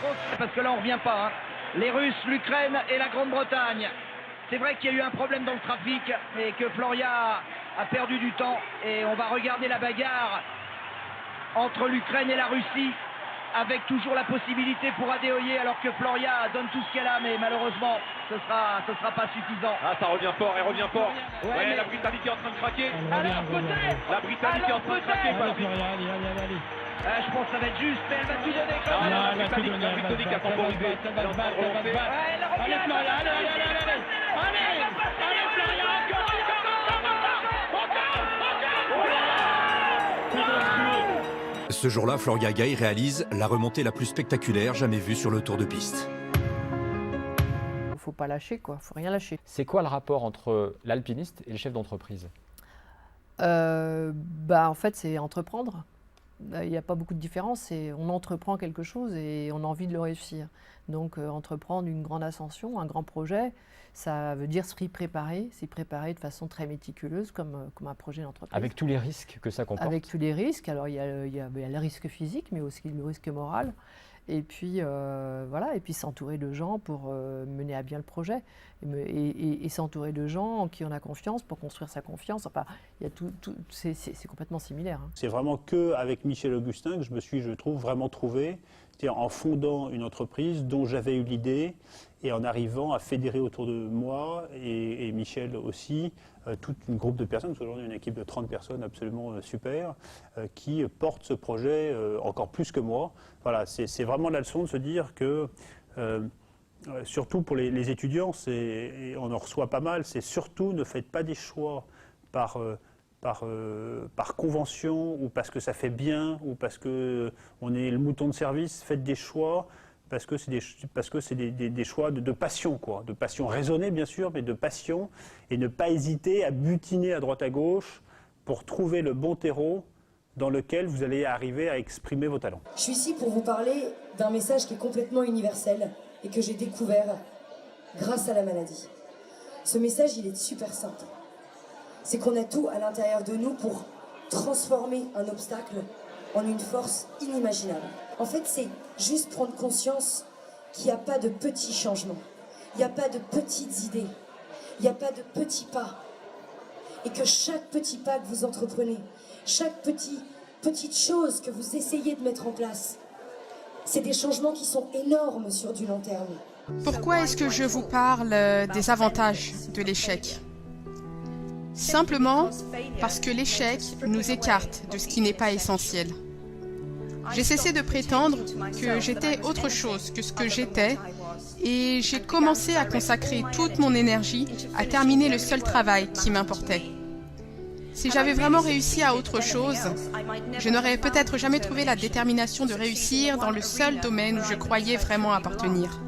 trop, parce que là on revient pas. Les Russes, l'Ukraine et la Grande-Bretagne. C'est vrai qu'il y a eu un problème dans le trafic et que Floria a perdu du temps. Et on va regarder la bagarre entre l'Ukraine et la Russie, avec toujours la possibilité pour Adeoye, alors que Floria donne tout ce qu'elle a, mais malheureusement, ce sera pas suffisant. Ah, ça revient fort, elle revient fort. Ouais, mais... La Britannique est en train de craquer. Alors peut-être. La Britannique est en train de craquer. Allez. Je pense que ça va être juste, mais elle va tout donner quand même. La Britannique a temporisé. Elle est en train de relancer. Elle revient. Allez, Floria, Ce jour-là, Floria Gay réalise la remontée la plus spectaculaire jamais vue sur le Tour de piste. Faut pas lâcher, quoi. Faut rien lâcher. C'est quoi le rapport entre l'alpiniste et le chef d'entreprise ? En fait, c'est entreprendre. Il n'y a pas beaucoup de différence. On entreprend quelque chose et on a envie de le réussir. Donc, entreprendre une grande ascension, un grand projet, ça veut dire s'y préparer de façon très méticuleuse, comme un projet d'entreprise. Avec tous les risques que ça comporte. Avec tous les risques. Alors, il y a le risque physique, mais aussi le risque moral. Et puis, et puis s'entourer de gens pour mener à bien le projet. Et s'entourer de gens en qui on a confiance pour construire sa confiance. Enfin, il y a c'est complètement similaire. C'est vraiment qu'avec Michel Augustin que je me suis, je trouve, vraiment trouvé, c'est-à-dire en fondant une entreprise dont j'avais eu l'idée et en arrivant à fédérer autour de moi et Michel aussi, tout un groupe de personnes, parce qu'aujourd'hui on a une équipe de 30 personnes absolument super, qui portent ce projet encore plus que moi. Voilà, c'est vraiment la leçon de se dire que, surtout pour les étudiants, et on en reçoit pas mal, c'est surtout ne faites pas des choix par convention ou parce que ça fait bien ou parce qu'on est le mouton de service, faites des choix parce que c'est des choix de passion, quoi, de passion raisonnée bien sûr, mais de passion, et ne pas hésiter à butiner à droite à gauche pour trouver le bon terreau dans lequel vous allez arriver à exprimer vos talents. Je suis ici pour vous parler d'un message qui est complètement universel et que j'ai découvert grâce à la maladie. Ce message, il est super simple. C'est qu'on a tout à l'intérieur de nous pour transformer un obstacle en une force inimaginable. En fait, c'est juste prendre conscience qu'il n'y a pas de petits changements, il n'y a pas de petites idées, il n'y a pas de petits pas. Et que chaque petit pas que vous entreprenez, chaque petite chose que vous essayez de mettre en place, c'est des changements qui sont énormes sur du long terme. Pourquoi est-ce que je vous parle des avantages de l'échec ? Simplement parce que l'échec nous écarte de ce qui n'est pas essentiel. J'ai cessé de prétendre que j'étais autre chose que ce que j'étais et j'ai commencé à consacrer toute mon énergie à terminer le seul travail qui m'importait. Si j'avais vraiment réussi à autre chose, je n'aurais peut-être jamais trouvé la détermination de réussir dans le seul domaine où je croyais vraiment appartenir.